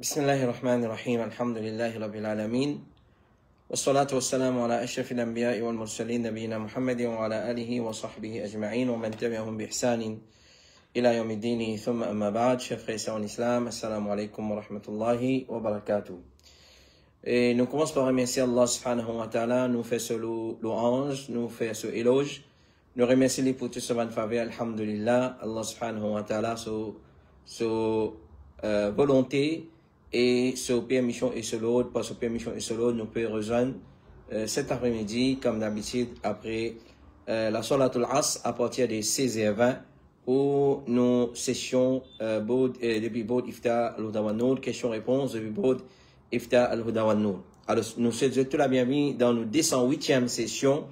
بسم الله الرحمن الرحيم الحمد لله رب العالمين والصلاة والسلام على أشرف الأنبياء والمرسلين نبينا محمد وعلى آله وصحبه أجمعين ومن تبعهم بإحسان إلى يوم الدين ثم أما بعد chers frères et sœurs en islam assalamu alaikum wa rahmatullahi wa barakatuh. Et nous commençons par remercier Allah subhanahu wa ta'ala, nous fait ce louange, nous fait ce éloge, nous remercions lui pour tout ce bonne faveur, alhamdulillah, Allah subhanahu wa ta'ala, volonté et ce permission et ce lot, par ce permission et ce lot, nous pouvons rejoindre cet après-midi, comme d'habitude, après la Salatul Asr, à partir de 16h20, où nous sessions depuis Bod Ifta al-Huda wa Nour, questions-réponses depuis Bod Ifta al-Huda wa Nour. Alors, nous souhaitons tout la bienvenue dans nos 208e session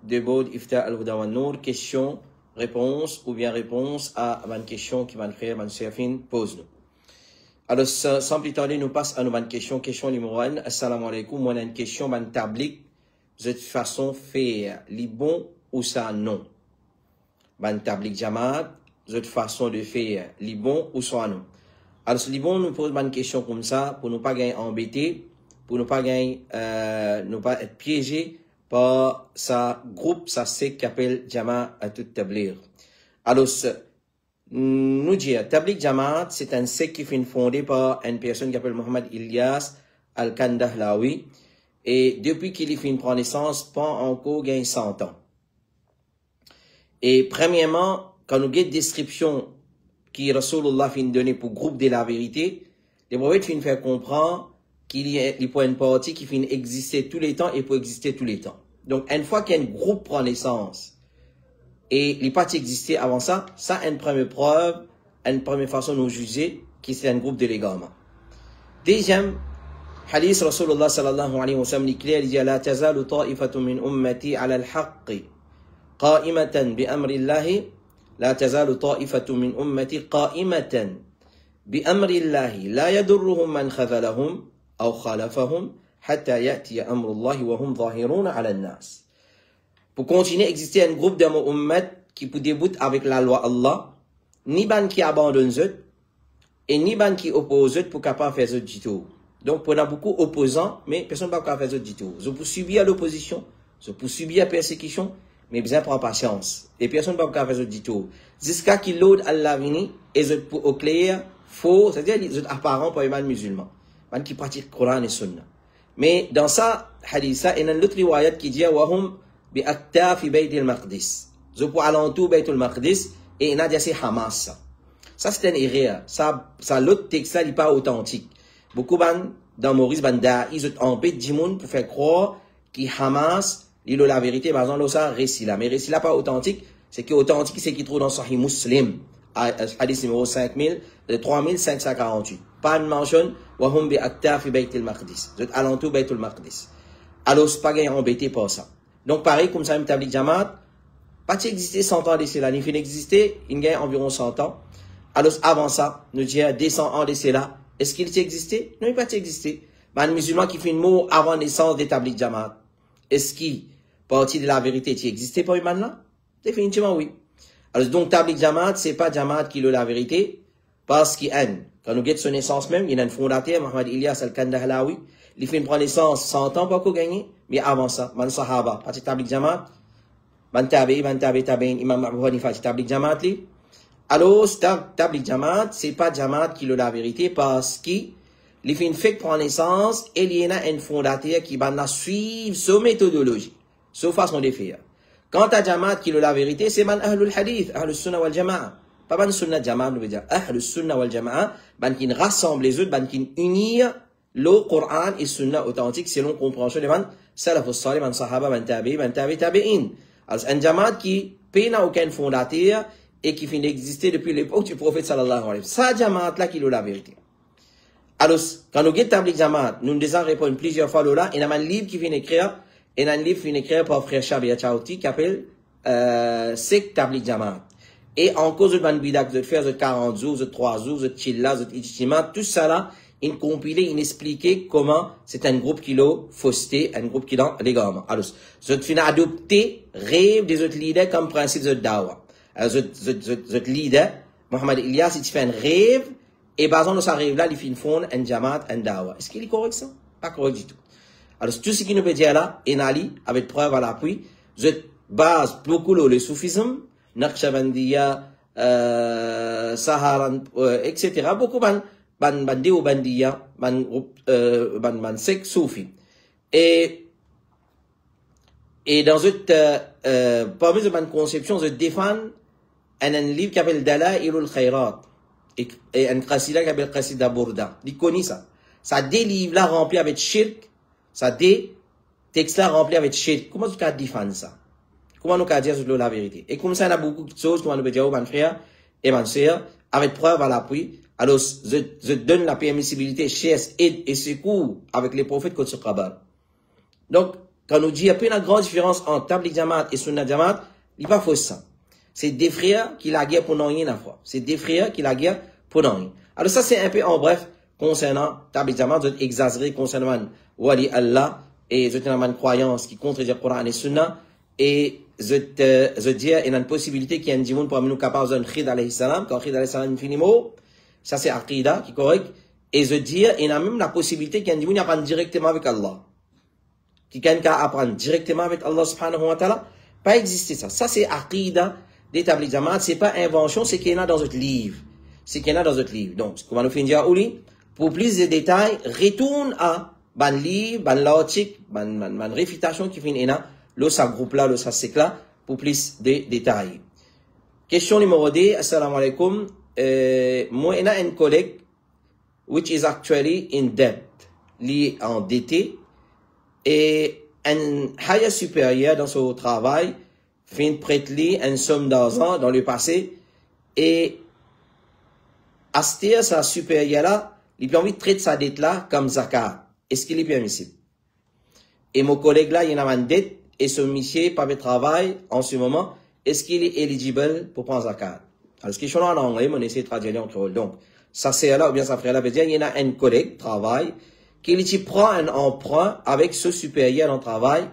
de Bod Ifta al-Huda wa Nour, questions-réponses ou bien réponses à une question qui va créer Ban Serfin pose-nous. Alors, sans plus tarder, nous passons à nos questions. Question numéro 1. Assalamu alaikum. Moi, on a une question, ban tablik. De toute façon, faire li bon ou ça non. Ban tablik jamaat. De toute façon de faire li bon ou soit non. Alors, si li bon, nous pose une question comme ça, pour ne pas gagner embêté, pour ne pas gagner, ne pas être piégé par sa groupe, sa secte qui appelle Jamaat à tout tablir. Alors, nous dire, Tabligh Jamaat, c'est un secte qui est fondé par une personne qui s'appelle Mohamed Ilyas Al-Kandahlawi. Et depuis qu'il fait prendre naissance, pas encore gagné 100 ans. Et premièrement, quand nous avons une description qui Rasulullah fait donner pour groupe de la vérité, les prophètes fin faire comprendre qu'il y a une partie qui fin exister tous les temps et peut exister tous les temps. Donc, une fois qu'un groupe prend naissance, et les parties existaient avant ça, ça une première preuve, une première façon de nous juger qui c'est un groupe de l'égarement. Deuxième, hadith Rasulullah sallallahu alayhi wa sallam, il dit la tazalu ta'ifatu min ummati ala al-haqqi qa'imatan bi amri Allah, la tazalu ta'ifatu min ummati qa'imatan bi amri Allah, la yadurruhum man khadhalahum aw khalafahum hatta ya'ti amru Allah wa hum zahirun ala an-nas. Pour continuer à exister un groupe de Muhammad qui peut débouter avec la loi Allah, ni ban qui abandonne zot, et ni ban qui oppose zot pour capable faire zot du tout. Donc, on a beaucoup opposants, mais personne ne peut pas faire zot du tout. Vous pouvez subir l'opposition, vous pouvez subir la persécution, mais bien prendre patience. Et personne ne peut pas faire zot du tout. Jusqu'à qu'il l'aude Allah vini, et zot pour au clair, faux, c'est-à-dire les autres apparents pour les man musulmans, man qui pratiquent Coran et Sunna. Mais dans ça, hadith, il y a une autre riwayat qui dit, wahum bi aktafi bayt al-Maqdis. Je pour alentour bayt al-Maqdis et il a dit c'est Hamas. Ça c'est une erreur. Ça l'autre texte là n'est pas authentique. Beaucoup dans Maurice Banda, ils ont empêché du monde pour faire croire que Hamas, il a la vérité, par exemple, ça récit là. Mais récit là pas authentique, c'est que authentique c'est qui trouve dans Sahih Muslim, hadith numéro 3548. Pas une mention wa hum bi aktafi bayt al-Maqdis. Je alentour bayt al-Maqdis. Alors c'est pas gagné embêté par ça. Donc, pareil, comme ça, même Tabligh Jamaat, pas existé 100 ans de cela, il fait exister, il gagne environ 100 ans. Alors, avant ça, nous disons 200 ans de cela, est-ce qu'il existé? Non, il n'a pas existé. Mais un musulman qui fait une mot avant naissance de Tabligh Jamaat, est-ce qu'il, partie de la vérité, il existait pour humain là? Définitivement oui. Alors, donc, Tabligh Jamaat, c'est pas Jamaat qui a la vérité, parce qu'il a, quand nous guettons son naissance même, il y a un fondateur, Mohamed Ilyas Al-Kandahlawi, il fait une prendre naissance 100 ans pour qu'on gagne, mais avant ça, man sahaba, parti Tabligh Jamaat, man tabi'in, imam Abu Hanifa, Tabligh Jamaat li. Alors, Tabligh Jamaat, c'est pas Jamaat qui a la vérité parce qu'il fait une fait prendre naissance et il y a un fondateur qui va suivre sa méthodologie, sa façon de faire. Quant à Jamaat qui a la vérité, c'est man ahlul hadith, ahlus sunnah wal jama'a. Pas man sunnah jama'a, nous veut dire ahlus sunnah wal jama'a, man qui rassemble les autres, man qui unit le Coran et Sunna authentique selon compréhension de man salafus salih, man sahaba, man tabi'in. Alors, un jamaat qui n'a aucun fondateur et qui finit d'exister depuis l'époque du prophète sallallahu alayhi wa sallam. Ça, jamaat là, qui a la vérité. Alors, quand nous Tabligh Jamaat, nous devons répondre plusieurs fois là, il y a un livre qui vient d'écrire, et un livre qui vient d'écrire par frère Shabia Chauti qui appelle, Secte Tabligh Jamaat. Et en cause de ban bidak, de faire 40 jours, 3 jours, chilla, ijtima, tout ça là, il compilait, il expliquait comment c'est un groupe qui l'a fausseté, un groupe qui l'a l'égarement. Alors, je finis adopter rêve des autres leaders comme principe de dawa. Alors, je leader, Mohamed Ilyas, il fait un rêve et basant nous arrive là, il fait une fond, un jamaat, un dawa. Est-ce qu'il est correct ça? Pas correct du tout. Alors, tout ce qui nous peut dire là, Enali, avec preuve à l'appui, je base beaucoup le soufisme, Naqshbandiya, Saharan, etc. Beaucoup ban Deobandiya, ban sect soufi. Et dans cette, parmi ces conceptions, je défends un livre qui s'appelle Dalailul Khairat, et un qasida qui s'appelle Qasida Burda. Il connaît ça. Ça des livres là remplis avec shirk, ça des textes là remplis avec shirk. Comment tu peux défendre ça? Comment nous pouvons dire sur la vérité? Et comme ça, il y a beaucoup de choses, comment nous pouvons dire, mon frère et ma soeur, avec preuve à l'appui. Alors, je donne la permissibilité, chasse, aide et secours avec les prophètes contre ce Kabbal. Donc, quand nous dit, il y a pas une grande différence entre Tabligh Jamaat et Sunnah Jamaat, il n'est pas faux ça. C'est des frères qui la guerre pour non rien à fois. C'est des frères qui la guerre pour non rien. Alors ça, c'est un peu en bref concernant Tabligh Jamaat, vous êtes exagéré concernant Wali Allah et vous êtes une croyance qui contredit le Coran et Sunnah. Et je dis, il y a une possibilité qu'il y ait un djimoun pour nous capable de Khid alayhi salam, quand Khid alayhi salam finit mot, ça c'est Aqida qui est correct. Et je dis, il y a même la possibilité qu'il y ait un djimoun qui apprend directement avec Allah. Qui quelqu'un qui apprend directement avec Allah subhanahu wa ta'ala, pas exister ça. Ça c'est Aqida des Tabligh Jamaat, c'est pas invention, c'est qu'il y en a dans notre livre. C'est qu'il y en a dans notre livre. Donc, comment nous finir Ouli, pour plus de détails, retourne à ban livre, ban l'article, ban réfutation qui finit là, le sa groupe là, le sa sec là, pour plus de détails. Question numéro 2, assalamu alaikum. Moi, il y a un collègue, which is actually in debt, lié endetté, et un higher supérieur dans son travail, fin de prêter une somme d'argent dans le passé, et à sa supérieur là, il permet de traiter sa dette là comme zakat. Est-ce qu'il est permissible? Et mon collègue là, il a une dette, et ce monsieur, pas de travail, en ce moment, est-ce qu'il est éligible pour prendre zakat? Alors, ce qui est en anglais, on essaie de traduire en créole. Donc, ça c'est là, ou bien ça ferait là, veut dire, il y en a un collègue, travail, qui prend un emprunt avec ce supérieur en travail,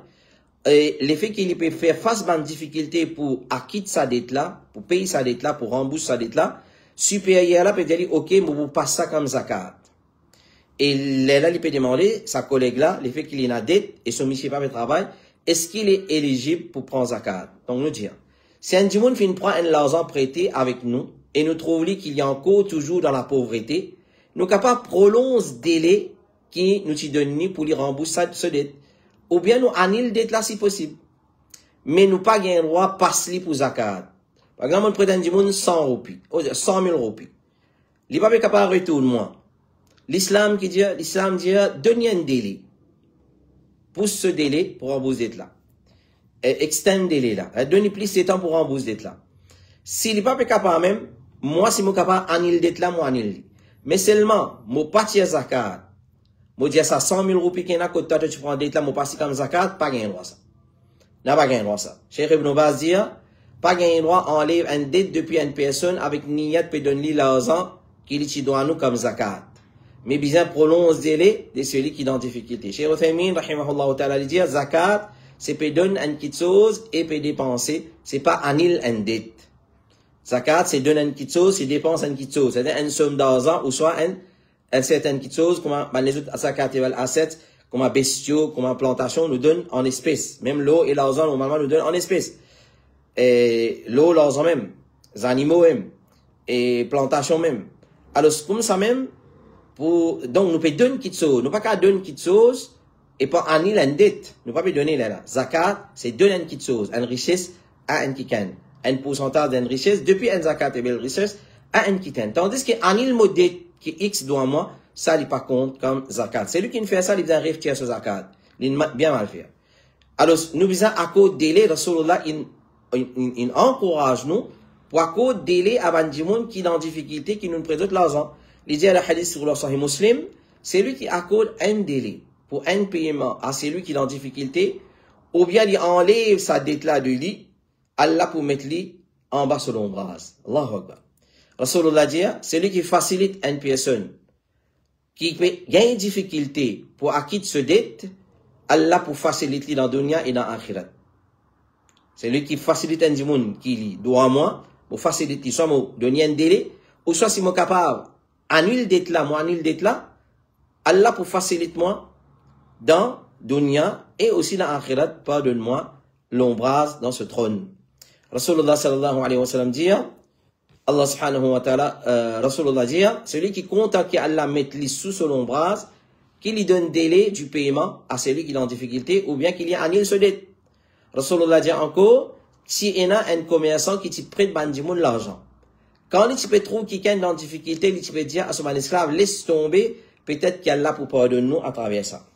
et l'effet qu'il peut faire face à une difficulté pour acquitter sa dette là, pour payer sa dette là, pour rembourser sa dette là, supérieur là peut dire, ok, mais vous passez ça comme zakat. Et là, il peut demander, sa collègue là, l'effet qu'il y a une dette, et son monsieur pas de travail, est-ce qu'il est éligible pour prendre zakat? Donc, nous dire, si un djimoun fin prend un l'argent prêté avec nous, et nous trouvons qu'il y a encore toujours dans la pauvreté, nous sommes capables de prolonger ce délai qui nous donne pour lui rembourser ce dette. Ou bien nous annulons dette là si possible. Mais nous pas gain droit passer pour zakat. Par exemple, on prête un djimoun 100 roupies, 100 000 roupies. Il n'est pas capable de retourner moi. L'islam dit, donnez un délai. Pour ce délai, pour rembourser dette là. Extend délai là. Donnez plus de temps pour rembourser dette là. S'il n'est pas capable même, moi, si je suis capable d'annuler dette là, moi annule. Mais seulement, moi pas tirer zakat. Moi dire ça 100 000 roupies qui est à côté de tu prends dette là, moi passer comme zakat, pas gain droit ça. N'a pas gain droit ça. Cheikh Ibn Baz dit, pas gain droit enlève une dette depuis une personne avec niyat peut donner l'argent qu'il doit nous comme zakat. Mais bien prolonge délai de celui qui est dans difficulté. Cheikh Uthaymin, rahimahullah ta'ala, dit, zakat, c'est peut donner une petite chose et peut dépenser, c'est pas annule une dette. Zakat, c'est donner une petite chose, c'est dépenser une petite chose. C'est-à-dire une somme d'argent ou soit une certaine petite chose, comme les autres zakat et assets, comme bestiaux, comme plantation, nous donnent en espèces. Même l'eau et l'argent, normalement, nous donnent en espèces. Et l'eau, l'argent même, les animaux même, et plantation même. Alors, comme ça même, donc, nous pouvons donner une petite chose. Nous ne pouvons pas donner une petite chose et pas annuler une dette. Nous ne pouvons pas donner là. Zakat, c'est donner une petite chose, une richesse à un kikan. Un pourcentage d'une richesse, depuis un zakat et belle richesse, à un kikan. Tandis qu'annule le dette qui X doit moi, ça n'est pas compte comme zakat. C'est lui qui fait ça, il vient réfléchir sur zakat. Il bien mal faire. Alors, nous disons à cause de délai, Rasulullah, il encourage nous pour à cause de délai à un djimoun qui est en difficulté, qui nous présente l'argent. Il dit à la hadith sur le Sahih Muslim, c'est lui qui accorde un délai pour un paiement à celui qui est en difficulté, ou bien il enlève sa dette là de lui, Allah pour mettre lui en bas sur l'ombrage. Allahu Akbar. Rasulullah dit, c'est lui qui facilite une personne qui a une difficulté pour acquitter ce dette, Allah pour faciliter dans dunya et dans akhirat. C'est lui qui facilite un djimoun qui doit à moi, pour faciliter soit moi donner un délai, ou soit si moi capable annule dette là, moi annule dette là, Allah pour faciliter moi dans dunya et aussi dans akhirat, pardonne-moi l'ombrage dans ce trône. Rasulullah sallallahu alayhi wa sallam dit, Allah subhanahu wa ta'ala, Rasulullah dit, celui qui compte à qui Allah mette lui sous son ombrage, qu'il lui donne délai du paiement à celui qui est en difficulté, ou bien qu'il y annule ce dette. Rasulullah dit encore, si il y a un commerçant qui te prête l'argent, quand il peut trouver quelqu'un en difficulté, il peut dire à son esclave, laisse tomber, peut-être qu'Allah pour pardonner nous à travers ça.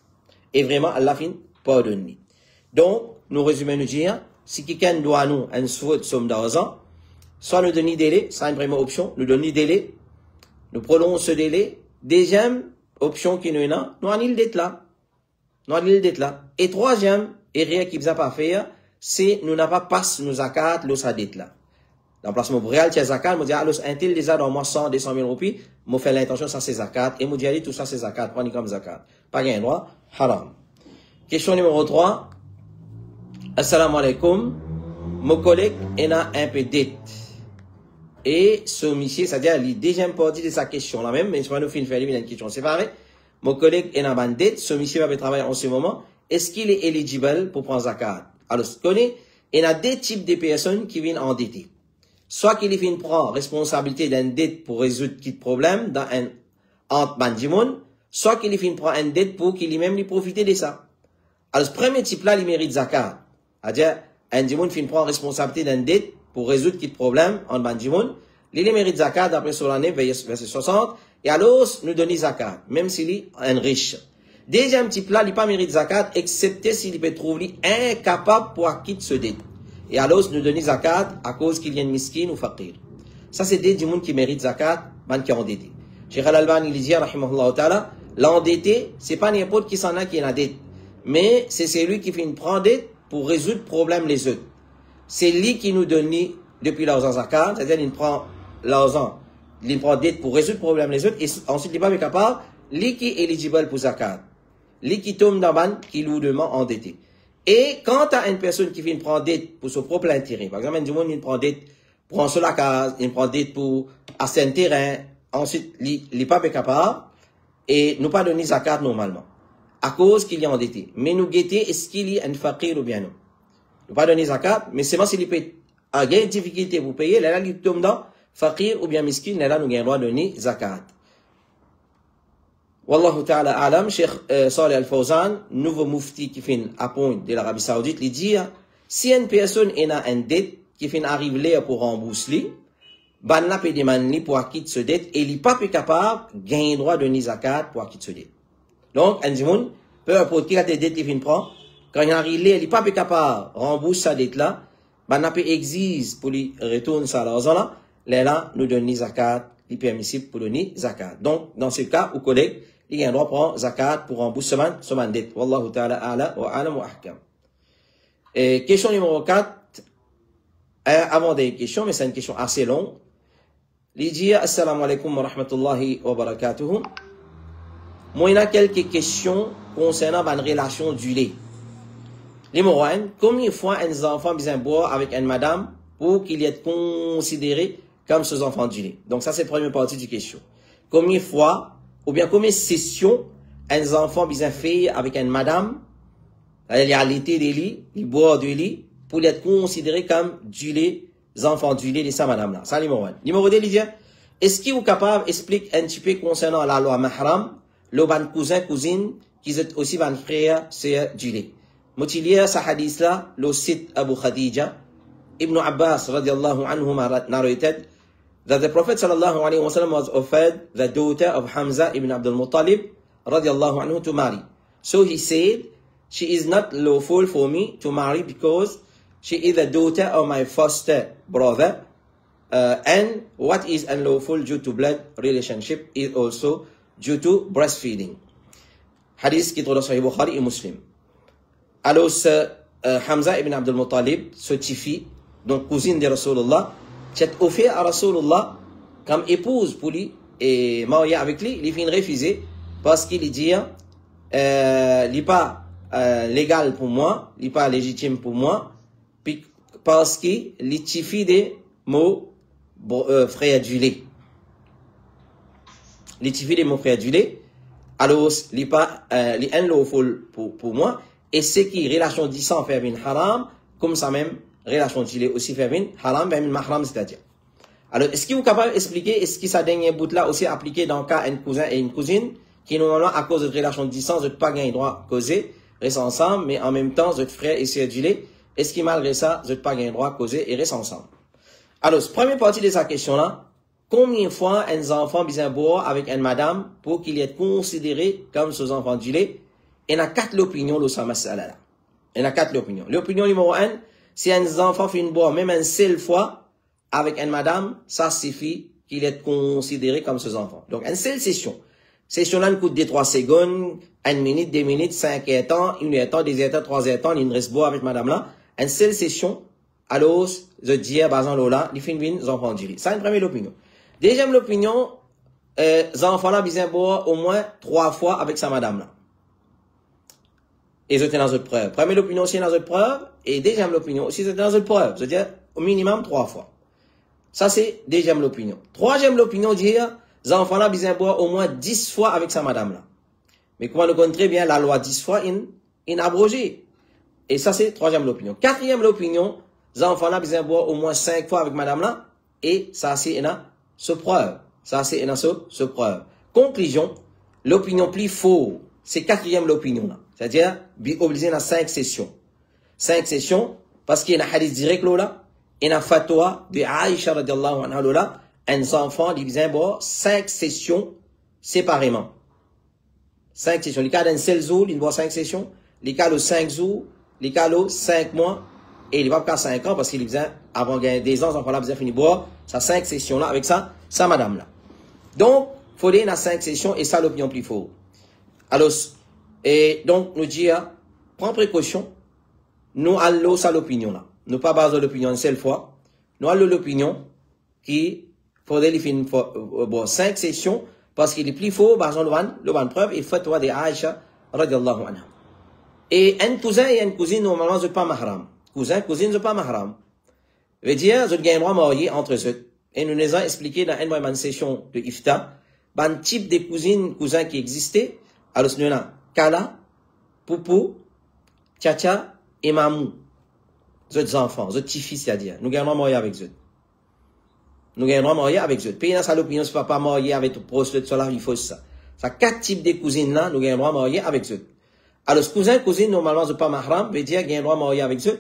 Et vraiment, Allah fin pardonne. Donc, nous résumons nous dire, si quelqu'un doit nous une somme d'argent, soit nous donner délai, c'est une première option, nous donner délai, nous prolongeons ce délai. Deuxième option qui nous a, nous annulons dette là. Nous annulons dette là. Et troisième, et rien qui ne va pas faire, c'est nous n'avons pas passé nos zakat, l'os à dette là. L'emplacement pour réel, c'est zakat, nous dit, alors, un tel déjà dans moi 100, 200 000 roupies, moi fait l'intention, ça c'est zakat, et nous dit, tout ça c'est zakat, prenez comme zakat. Pas gain droit, haram. Question numéro 3. Assalamu alaikum. Mon collègue, il a un peu de dette. Et ce monsieur, c'est-à-dire, la deuxième partie de sa question, là même, mais je vais nous faire une question séparée. Mon collègue, il a une dette, ce monsieur va travailler en ce moment. Est-ce qu'il est éligible pour prendre zakat? Alors, ce qu'on est, il y a deux types de personnes qui viennent endetter. Soit qu'il vienne prendre responsabilité d'une dette pour résoudre quel problème dans un entre bandimoun, soit qu'il vienne prendre une dette pour qu'il même lui profite de ça. Alors, ce premier type-là, il mérite zakat. C'est-à-dire, un dimoun vient prendre responsabilité d'une dette pour résoudre quel problème en bandimoun. Il mérite zakat d'après sur l'année, verset 60. Et alors, nous donnons zakat, même s'il est un riche. Deuxième type-là, il pas mérite zakat, excepté s'il peut trouver incapable pour acquitter ce dette. Et alors, nous donnons zakat à cause qu'il y a une miskin ou faqir. Ça, c'est des gens qui méritent zakat, man qui est endetté. Cheikh Al-Albani, il dit, rahimahullah ta'ala, l'endetté, c'est pas n'importe qui s'en a qui est la dette. Mais c'est celui qui fait une prendre dette pour résoudre le problème les autres. C'est lui qui nous donne depuis l'argent zakat, c'est-à-dire il prend l'argent, il prend dette pour résoudre le problème les autres, et ensuite il n'est pas capable, lui qui est éligible pour zakat. Lui qui tombe dans ban, qui nous demande endetté. Et quand tu as une personne qui vient prendre dette pour son propre intérêt, par exemple, un monde il prend dette pour en la case, il prend dette pour acheter un terrain, ensuite il n'est pas capable, et nous pas donner zakat normalement, à cause qu'il est endetté. Mais nous guetter, est-ce qu'il est un faqir ou bien non? Nous pas donner zakat, mais seulement s'il peut avoir une difficulté pour payer, là, il tombe dans faqir ou bien miskin, là, nous avons le droit de donner zakat. Wallahu ta'ala alam, Cheikh Saleh Al-Fawzan, nouveau mufti qui fait à point de l'Arabie Saoudite, il dit, si une personne a une dette qui fait arriver pour rembourser, ban n'a pas demandé pour acquitter ce dette, et il n'est pas capable de gagner droit de zakat pour acquitter ce dette. Donc, un dimoun, peu importe qui a des dettes qu'il vient prendre, quand il arrive, il n'est pas capable de rembourser sa dette là, ban n'a pas exige pour lui retourner sa l'argent là, là, nous donner zakat, il est permissible pour donner zakat. Donc, dans ce cas, au collègue, il a un droit de prendre zakat pour rembourser sa dette. Wallahu ta'ala a'la wa a'lam wa ahkam. Et question numéro 4, avant des questions, mais c'est une question assez longue. Il dit, assalamu alaikum wa rahmatullahi wa barakatuhu. Moi, il y a quelques questions concernant la relation du lait. Numéro 1, combien de fois un enfant besoin boire avec une madame pour qu'il ait considéré comme ses enfants du lait? Donc, ça, c'est la première partie du question. Combien de fois, ou bien combien de sessions un enfant besoin faire avec une madame, il a l'été des lits, il boit du lait, pour être considéré comme du lait, les enfants du lait de sa madame là. Ça, numéro 1. Numéro 2, il dit, est-ce qu'il est capable d'expliquer un petit peu concernant la loi mahram, le ban cousin, cousine, qui est aussi ban frère, c'est du lait. Moutilier, ce hadith là, le site Abu Khadija, Ibn Abbas, radiallahu anhu, narrated, that the Prophet sallallahu alayhi wa sallam was offered the daughter of Hamza ibn Abdul Muttalib, radiallahu anhu, to marry. So he said, she is not lawful for me to marry because she is the daughter of my foster brother, and what is unlawful due to blood relationship is also due to breastfeeding. Hadith qui est dans Sahih Bukhari et Muslim. Alors, Hamza ibn Abdul Muttalib, ce petit, donc cousine de Rasulullah, s'est offert à Rasulullah comme épouse pour lui et marié avec lui. Il vient refuser parce qu'il dit, il n'est pas légal pour moi, il n'est pas légitime pour moi, puis parce qu'il est fille de mon frère du lait. les tifi de mon frère du lait, alors, les pas, les unlawful pour moi, et c'est qui relation du sang fait une haram, comme ça même, relation du lait aussi fait une haram, ben une mahram, c'est-à-dire. Alors, est-ce que vous êtes capable d'expliquer, est-ce que ça dernier bout là aussi appliqué dans le cas un cousin et une cousine, qui normalement, à cause de relation de distance, ne pas gagner droit causer, restent ensemble, mais en même temps, votre frère et sœur du lait, est-ce que malgré ça, ne pas gagner droit causer et restent ensemble? Alors, première partie de sa question là, combien de fois un enfant besoin boire avec une madame pour qu'il est considéré comme ses enfants du lait? Il y a 4 opinions de sa masala là. Il y a 4 opinions. L'opinion numéro 1, si un enfant fait une boire même une seule fois avec une madame, ça suffit qu'il est considéré comme ses enfants. Donc, une seule session. Session là, coûte des 3 secondes, 1 minute, 2 minutes, 5 temps, 1 temps, 2 temps, 3 temps, il reste boire avec madame là. Une seule session, alors, je dis, bazan lola, il fait une enfant du lait. Ça, une première opinion. Deuxième opinion, les enfants là, besoin boire au moins 3 fois avec sa madame là. Et c'était dans une preuve. Première opinion aussi dans une preuve, et deuxième opinion aussi c'était dans une preuve. C'est-à-dire, au minimum 3 fois. Ça, c'est deuxième l'opinion. Troisième l'opinion, dire, les enfants là, besoin boire au moins 10 fois avec sa madame là. Mais comment nous connaît très bien, la loi 10 fois, in abrogée. Et ça, c'est troisième l'opinion. Quatrième l'opinion, les enfants là, besoin boire au moins 5 fois avec madame là, et ça, c'est une preuve. Ça, c'est une preuve. Conclusion, l'opinion plus faux, c'est quatrième l'opinion là. C'est-à-dire, obligé dans 5 sessions. 5 sessions, parce qu'il y a un hadith direct là, il y a un fatwa de Aïcha radiallahu anha là, un enfant, il vient boire 5 sessions séparément. 5 sessions. Les cas d'un seul jour, il boit 5 sessions. Les cas de 5 jours, les cas de 5 mois, et il va pas 5 ans parce qu'il vient, avant de gagner des ans, les enfants là, besoin finir boire, ça 5 sessions là, avec ça, sa madame là. Donc, il faut aller dans 5 sessions, et ça, l'opinion plus fort. Alors, et donc, nous disons, prends précaution, nous allons ça l'opinion là. Nous pas basons l'opinion une seule fois. Nous allons l'opinion qui faudrait lui faire bon, 5 sessions parce qu'il est plus faux, basons le ban preuve et fatwa de Aïcha radiallahu anha. Et un cousin et une cousine, normalement, ce n'est pas mahram. Cousin, cousine, ce n'est pas mahram. Veut dire, je gagne droit marié entre eux. Et nous les avons expliqué dans une session de Ifta, un type de cousine, cousin qui existait. Alors, nous avons Kala, Poupou, Tchacha et Mamou. Autres enfants, autres petits-fils, c'est-à-dire. Nous gagnons marié avec eux. Nous gagnons marié avec eux. Puis, dans sa opinion, c'est pas marié avec le proche, le solar, il faut ça. Ça, 4 types de cousines là, nous gagnons marié avec eux. Alors, cousin, cousine, normalement, c'est pas mahram, veut dire, gagnons marié avec eux,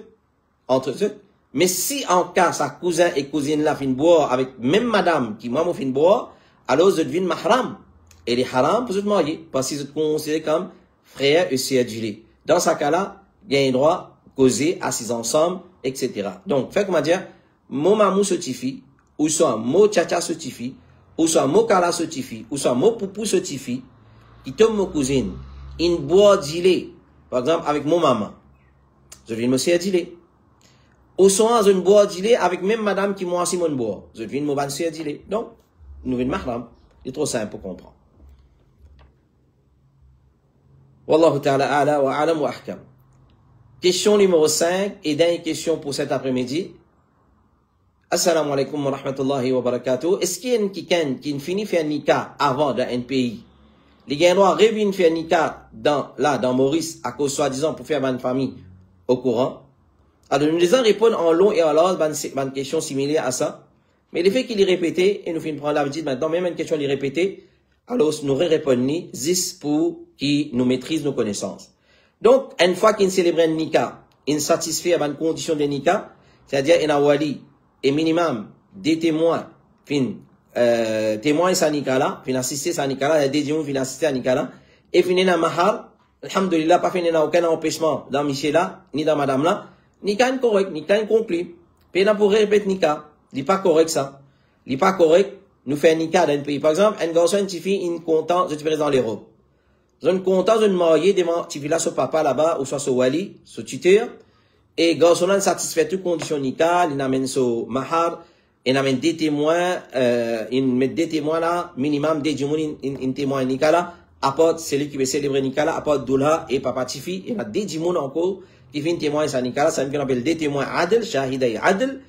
entre eux. Mais si, en cas, sa cousin et cousine là, fin boire avec même madame, qui, moi, fin boire, alors, eux deviennent mahram. Et les haram, pour eux marier. Parce qu'ils sont considérés comme frère et sœur du lait. Dans ce cas-là, il y a un droit causer, assis ensemble, etc. Donc, fait comment dire, mon mamou se tifi, ou soit mon tchacha se tifi, ou soit mon kala se tifi, ou soit mon poupou se tifi, qui tombe mon cousine, une boire du lait, par exemple, avec mon maman. Je viens me servir du lait. Ou soit une boire du lait avec même madame qui m'a assis mon boire. Je viens me servir du lait. Donc, nous venons mahram. C'est trop simple pour comprendre. Wallahu ta'ala a'la wa a'lam wa ahkam. Question numéro 5 et dernière question pour cet après-midi. Assalamu alaikum wa rahmatullahi wa barakatuh. Est-ce qu'il y a quelqu'un qui finit faire nikah avant dans un pays? Les gens doivent revenir faire nikah dans Maurice à cause soi-disant pour faire une famille au courant. Alors nous les en répondre en long et en large une question similaire à ça. Mais le fait qu'il est répété, et nous finissons prendre l'habitude maintenant, même une question est répétée, alors nous répondons juste pour qui nous maîtrise nos connaissances. Donc, une fois qu'il célèbre un nikah, il satisfait à une condition de nikah, c'est-à-dire un wali, et minimum des témoins, témoins sa nikah là, fin assister sa nikah là, il y a des gens qui assister à nikah là, et fin na mahar, alhamdulillah, pas fin na aucun empêchement dans Michel là, ni dans madame là, nikah correct, nikah conclu. Puis on pourrait répéter nikah, il n'est pas correct ça. Il n'est pas correct, nous faire nikah dans un pays. Par exemple, un garçon qui fait une content, je te présente l'Europe. Une content de marier devant, tu vis là, ce papa là-bas, ou soit ce wali, ce tuteur, et garçon là, satisfait toutes conditions nikah, il amène ce mahar, il amène des témoins, il met des témoins là, minimum des témoins, in témoin nikah là, apporte celui qui veut célébrer nikah là, apporte doula et papa tifi, il y a des témoins encore, qui viennent témoigner sa nikah là, ça veut dire des témoins adl, shahida adl,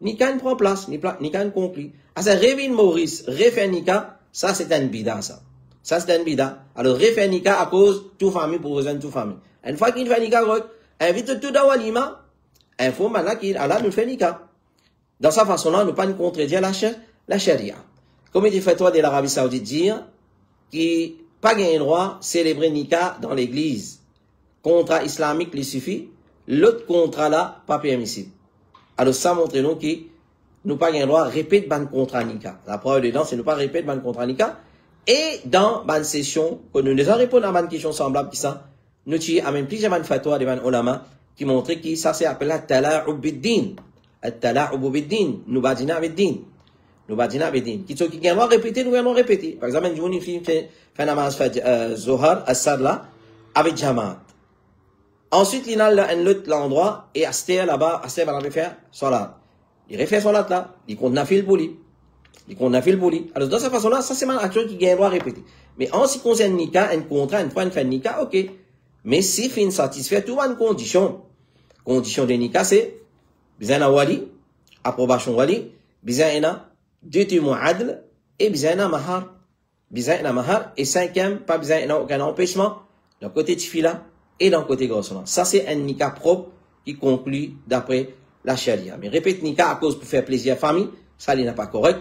nikah prend place, nikah conclu. À ça, revient Maurice, refait nikah, Ça, c'est un bida, ça. Ça, c'est un bida. Alors, refaire nika à cause, toute famille pour rejoindre toute famille. Une fois qu'il fait nika, invite tout dans walima, info maintenant qu'il Allah nous fait nika. Dans sa façon-là, nous pas nous contredire la charia. Comme il fait toi de l'Arabie Saoudite dire, qui pas gain droit célébrer nika dans l'église. Contrat islamique lui suffit. L'autre contrat là, pas permissible. Alors, ça montre nous que nous pas gain droit répéter ban contrat nika. La preuve dedans, c'est nous pas répéter ban contrat nika. Et dans ban session, que nous nous répondons à ban question semblable qui ça, nous tu as même plusieurs ban fatwa de ban ulama qui montrent que ça c'est appelé tala'ub bid-din. Tala'ub bid-din. Nous badina bid-din. Nous badina bid-din. Qui sont qui gain droit répéter, nous allons répéter. Par exemple, une fille fait namaz Zohar, Assad là, avec Jamaat. Ensuite, il y a un autre endroit, et Aster là-bas, Aster va faire salat. Il refait salat là, il compte nafil pour lui. Il compte nafil pour lui. Alors, dans cette façon-là, ça c'est une action qui gagne droit répéter. Mais en ce qui concerne Nika, un contrat, une fois une fin de Nika, ok. Mais si fin satisfait, tout une condition. Condition de Nika, c'est, bizana wali, approbation wali, bizana deux témoins adl, et bizana mahar. Bizana mahar, et cinquième, pas bizana aucun empêchement, d'un côté tifila, et d'un côté grossement. Ça, c'est un nika propre qui conclut d'après la charia. Mais répète nika à cause pour faire plaisir à la famille, ça, il n'est pas correct.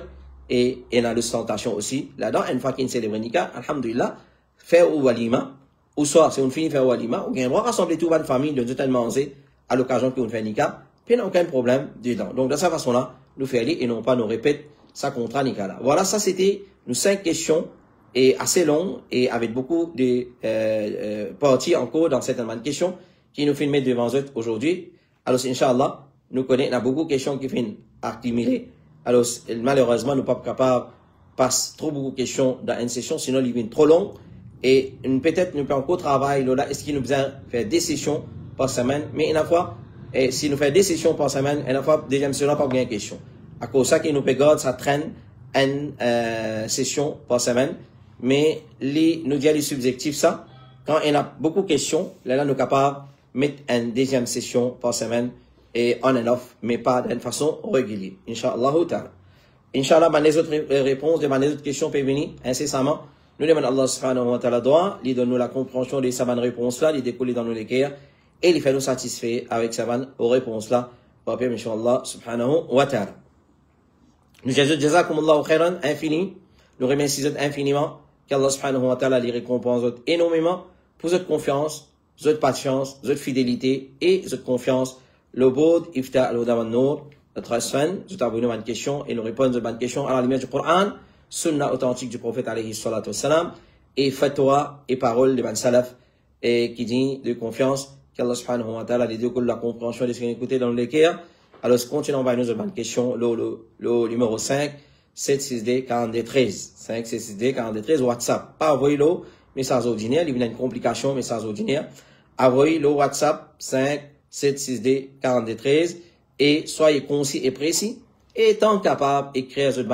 Et il y a l'ostentation aussi. Là-dedans, une fois qu'il célèbre nika, alhamdulillah, faire ou walima, ou soit, c'est une fille faire walima, ou bien, on va rassembler toute une famille de tout manger à l'occasion qu'on fait nika, puis il n'y a aucun problème dedans. Donc, de cette façon-là, nous faisons et non pas nous répète ça contre nika là. Voilà, ça, c'était nos 5 questions. Et assez long et avec beaucoup de parties en cours dans certaines questions qui nous filment devant eux aujourd'hui. Alors, Inch'Allah, nous connaissons, il y a beaucoup de questions qui viennent accumuler. Alors, malheureusement, nous ne sommes pas capables de passer trop beaucoup de questions dans une session, sinon ils viennent trop longs. Et peut-être nous pouvons encore travailler là, est-ce qu'il nous besoin faire des sessions par semaine, mais une fois, et si nous faisons des sessions par semaine, une fois, deuxième semaine, pas bien de questions. À cause de ça, qu'il nous peut garder, ça traîne une session par semaine. Mais nous disons les subjectifs, ça, quand il y a beaucoup de questions, là, nous sommes capables de mettre une deuxième session par semaine et on and off, mais pas d'une façon régulière. Inch'Allah ta'ala. Inch'Allah, les autres réponses, les autres questions peuvent venir incessamment. Nous demandons Allah subhanahu wa ta'ala droit, il donne nous la compréhension de ces réponses-là, il découle dans nos équerres et il fait nous satisfaire avec ces réponses-là. Papa, Inch'Allah subhanahu wa ta'ala. Nous disons, jazakumullahu khairan, infini. Nous remercions infiniment. Qu'Allah subhanahu wa ta'ala les récompense énormément pour votre confiance, votre patience, votre fidélité et votre confiance. Le bod, ifta al-huda nour, notre fan, vous abonnez à une question et nous répondons à une question à la lumière du Coran, sunna authentique du prophète alayhi salatu wassalam, et fatwa et paroles de ban salaf, et qui dit de confiance, qu'Allah subhanahu wa ta'ala les découle la compréhension de ce qu'on écoutait dans le l'équerre. Alors, continuons à nous à une question, le numéro 5, 762 42 13 5 762 42 13 WhatsApp. Pas envoyer le message ordinaire, il y a une complication message ordinaire. Envoyez le WhatsApp 5 762 42 13 et soyez concis et précis et étant capable d'écrire cette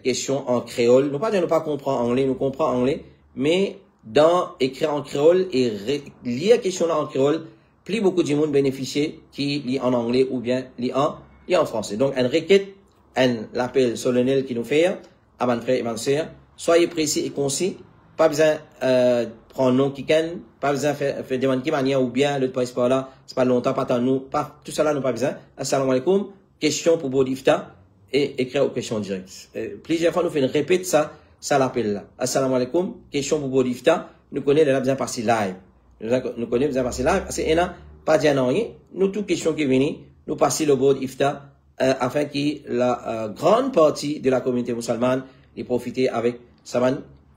question en créole. Nous pas dire nous pas comprendre anglais, nous comprenons anglais, mais dans écrire en créole et lire la question là en créole, plus beaucoup de monde bénéficier qui lit en anglais ou bien lit en français. Donc une requête l'appel solennel qui nous fait à mon frère et ma sœur, soyez précis et concis, pas besoin prendre nom qui ken, pas besoin faire demander qui manière ou bien le passe par là, c'est pas longtemps, pas tant nous, pas tout ça là nous pas besoin. Assalamu alaikum, question pour Bodifta et écrire aux questions directes. Plusieurs fois nous fait répéter ça l'appel là. Assalamu alaikum, question pour Bodifta, nous connaissons là besoin passer live. Nous connaissons besoin passer live parce que pas dire non rien, nous toute question qui vient, nous passer le Bodifta afin que la grande partie de la communauté musulmane ait profité avec cette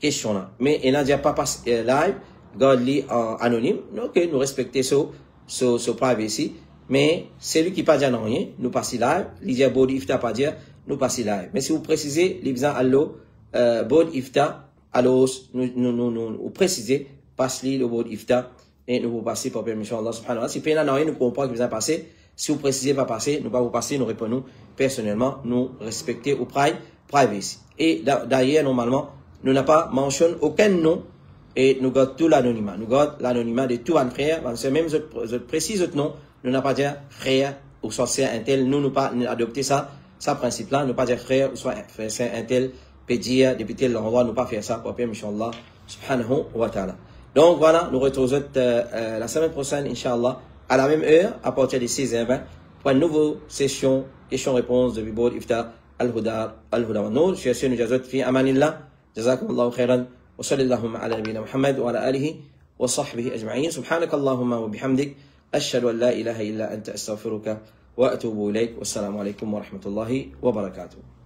question-là. Mais il n'a déjà pas passé live, garde-les en anonyme. Donc, nous respectons ce privacy. Mais celui qui pas dit rien, nous passons live. Il dit bon ifta pas dire, nous passons live. Mais si vous précisez, les besoins allo, bon ifta, alors nous précisez, passe-le le bon ifta, et nous vous passez par permission Allah subhanahu wa ta'ala. Si peine n'a rien, nous comprenons que vous avez passé. Si vous précisez pas passer, nous pas vous passer, nous répondons personnellement, nous respecter au privacy. Et d'ailleurs, normalement, nous n'avons pas mentionné aucun nom et nous gardons tout l'anonymat. Nous gardons l'anonymat de tout un frère, même je précise votre nom, nous n'avons pas dit frère ou soit c'est un tel, nous pas adopté ça principe-là, nous pas dire frère ou soit c'est un tel peut dire, depuis le roi, nous pas faire ça, pour Inch'Allah, subhanahu wa ta'ala. Donc voilà, nous retrouvons la semaine prochaine, Inch'Allah, à la même heure, à partir de 6h20, pour une nouvelle session, questions-réponses de Bibor Iftar Al-Huda wa Nour. Je suis Yassine Jazot fi amanillah. Jazakumullahu khairan. Wa sallallahu ala nabina Muhammad wa ala alihi wa sahbihi ajma'in. Subhanakallahumma wa bihamdik. Ashhadu an la ilaha illa anta astaghfiruka wa atubu ilayk. Wassalamu alaikum wa rahmatullahi wa barakatuh.